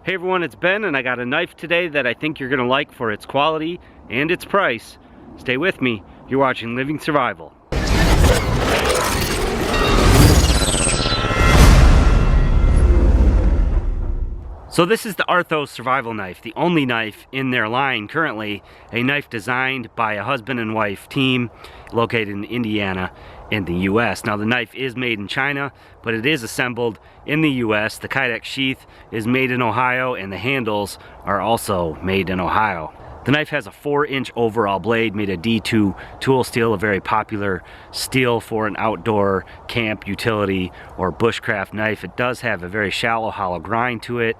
Hey everyone, it's Ben, and I got a knife today that I think you're going to like for its quality and its price. Stay with me. You're watching Living Survival. So this is the Arthos survival knife, the only knife in their line currently, a knife designed by a husband and wife team located in Indiana in the US. Now the knife is made in China, but it is assembled in the US. The Kydex sheath is made in Ohio, and the handles are also made in Ohio. The knife has a 4-inch overall blade made of D2 tool steel, a very popular steel for an outdoor camp, utility, or bushcraft knife. It does have a very shallow hollow grind to it,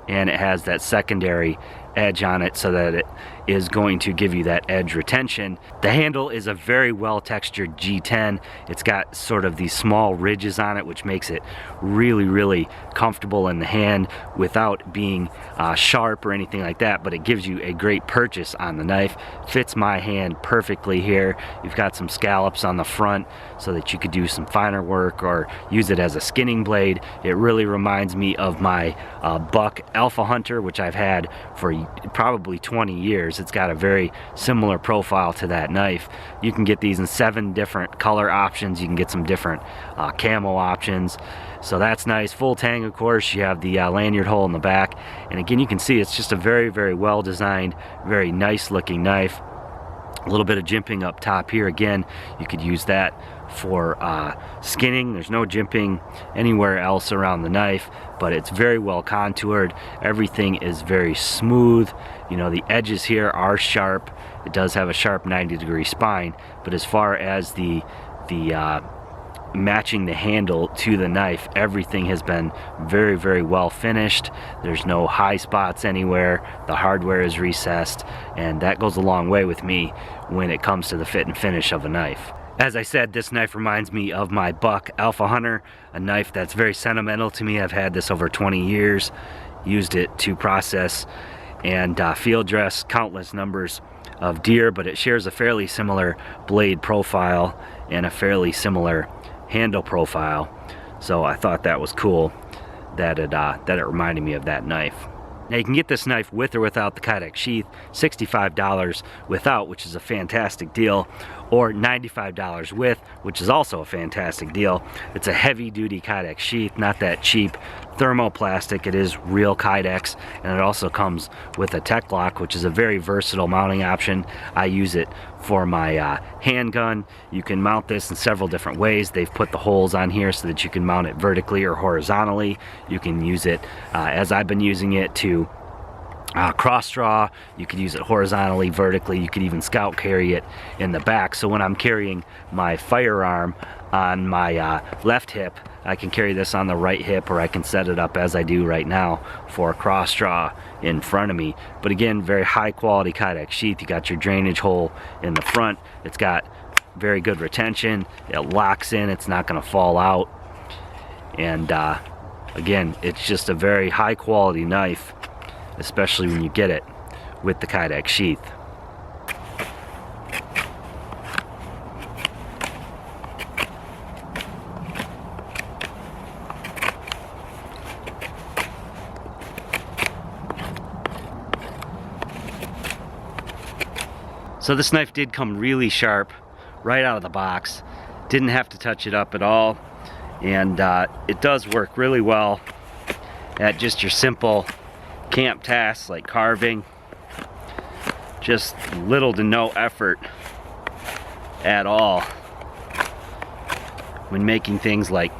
and it has that secondary edge on it so that it is going to give you that edge retention. The handle is a very well textured G10. It's got sort of these small ridges on it, which makes it really comfortable in the hand without being sharp or anything like that, but it gives you a great purchase on the knife. Fits my hand perfectly here. You've got some scallops on the front so that you could do some finer work or use it as a skinning blade. It really reminds me of my buck Alpha Hunter, which I've had for probably 20 years. It's got a very similar profile to that knife. You can get these in 7 different color options. You can get some different camo options, so that's nice. Full Tang, of course. You have the lanyard hole in the back, and again you can see it's just a very well designed, very nice looking knife. A little bit of jimping up top here. Again, you could use that for skinning. There's no jimping anywhere else around the knife, but it's very well contoured. Everything is very smooth. You know, the edges here are sharp. It does have a sharp 90-degree spine, but as far as the matching the handle to the knife, everything has been very well finished. There's no high spots anywhere. The hardware is recessed, and that goes a long way with me when it comes to the fit and finish of a knife. As I said, this knife reminds me of my buck Alpha Hunter, a knife that's very sentimental to me. I've had this over 20 years, used it to process and field dress countless numbers of deer, but it shares a fairly similar blade profile and a fairly similar handle profile, so I thought that was cool that it reminded me of that knife. Now you can get this knife with or without the Kydex sheath, $65 without, which is a fantastic deal, or $95 with, which is also a fantastic deal. It's a heavy duty Kydex sheath, not that cheap thermoplastic. It is real Kydex, and it also comes with a tech lock, which is a very versatile mounting option. I use it for my handgun. You can mount this in several different ways. They've put the holes on here so that you can mount it vertically or horizontally. You can use it as I've been using it to cross draw. You could use it horizontally, vertically. You could even scout carry it in the back. So when I'm carrying my firearm on my left hip, I can carry this on the right hip, or I can set it up as I do right now for a cross draw in front of me. But again, very high quality Kydex sheath. You got your drainage hole in the front. It's got very good retention. It locks in. It's not going to fall out. And again, it's just a very high quality knife, especially when you get it with the Kydex sheath. So this knife did come really sharp right out of the box. Didn't have to touch it up at all, and it does work really well at just your simple camp tasks like carving. Just little to no effort at all when making things like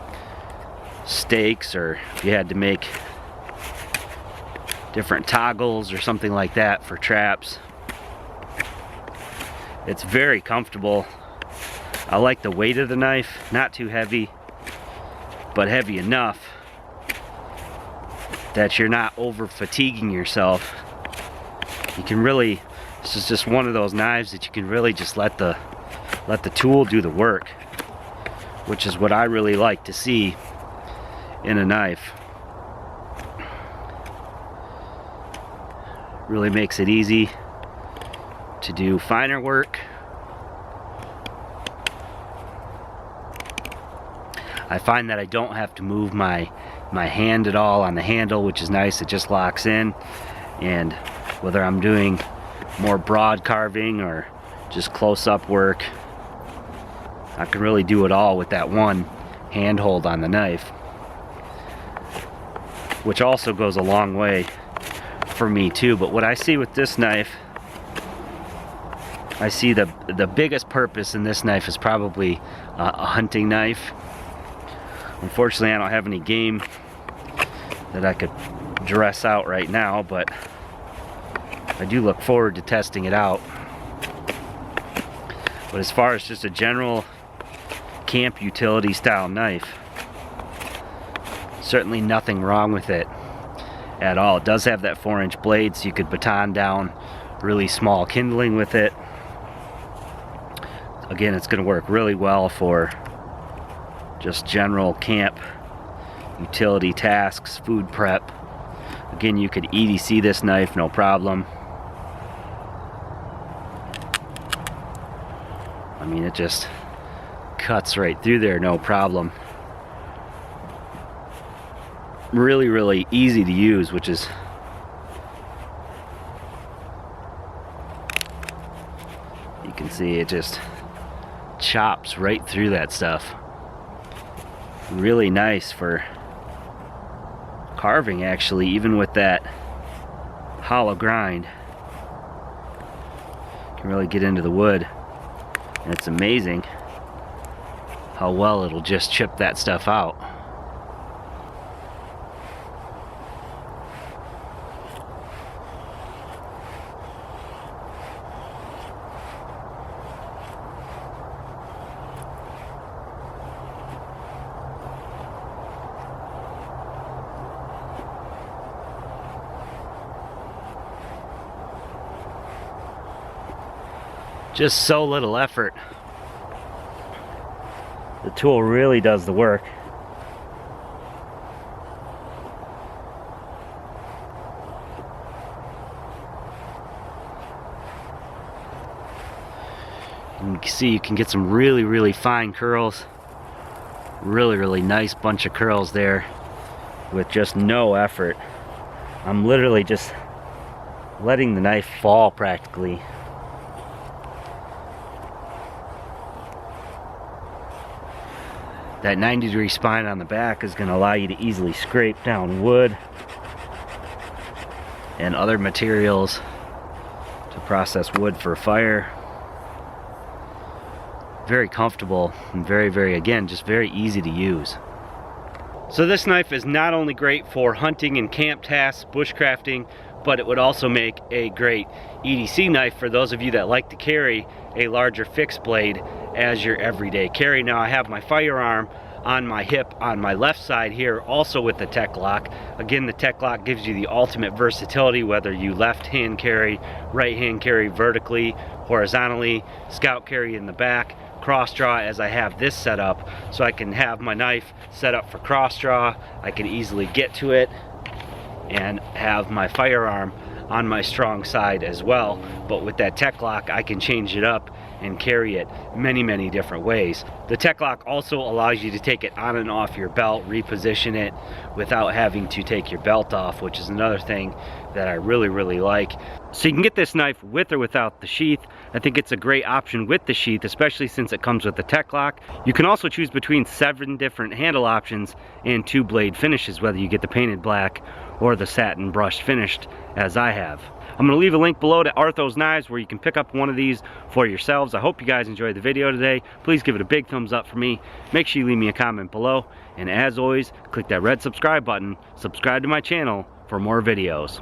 steaks, or if you had to make different toggles or something like that for traps. It's very comfortable. I like the weight of the knife, not too heavy, but heavy enough that you're not over fatiguing yourself. You can really, this is just one of those knives that you can really just let the tool do the work, which is what I really like to see in a knife. Really makes it easy to do finer work. I find that I don't have to move my hand at all on the handle, which is nice. It just locks in, and whether I'm doing more broad carving or just close-up work, I can really do it all with that one handhold on the knife, which also goes a long way for me too. But what I see with this knife, I see the biggest purpose in this knife is probably a hunting knife. Unfortunately, I don't have any game that I could dress out right now, but I do look forward to testing it out. But as far as just a general camp utility style knife, certainly nothing wrong with it at all. It does have that 4-inch blade, so you could baton down really small kindling with it. Again, it's going to work really well for just general camp utility tasks, food prep. Again, you could EDC this knife, no problem. I mean, it just cuts right through there, no problem. Really, really easy to use, which is you can see it just chops right through that stuff. Really nice for carving, actually, even with that hollow grind. You can really get into the wood, and it's amazing how well it'll just chip that stuff out. Just so little effort. The tool really does the work. And you can see you can get some really, really fine curls. Really, really nice bunch of curls there with just no effort. I'm literally just letting the knife fall practically. That 90-degree spine on the back is going to allow you to easily scrape down wood and other materials to process wood for fire. Very comfortable and very, very, again, just very easy to use. So this knife is not only great for hunting and camp tasks, bushcrafting, but it would also make a great EDC knife for those of you that like to carry a larger fixed blade as your everyday carry. Now I have my firearm on my hip on my left side here, also with the Tech Lock. Again, the Tech Lock gives you the ultimate versatility, whether you left hand carry, right hand carry vertically, horizontally, scout carry in the back, cross draw as I have this set up, so I can have my knife set up for cross draw. I can easily get to it and have my firearm on my strong side as well. But with that Tech Lock, I can change it up and carry it many, many different ways. The Tech Lock also allows you to take it on and off your belt, reposition it without having to take your belt off, which is another thing that I really, really like. So you can get this knife with or without the sheath. I think it's a great option with the sheath, especially since it comes with the Tech Lock. You can also choose between 7 different handle options and 2 blade finishes, whether you get the painted black or the satin brushed finished, as I have. I'm going to leave a link below to Arthos knives where you can pick up one of these for yourselves. I hope you guys enjoyed the video today. Please give it a big thumbs up for me. Make sure you leave me a comment below. And as always, click that red subscribe button. Subscribe to my channel for more videos.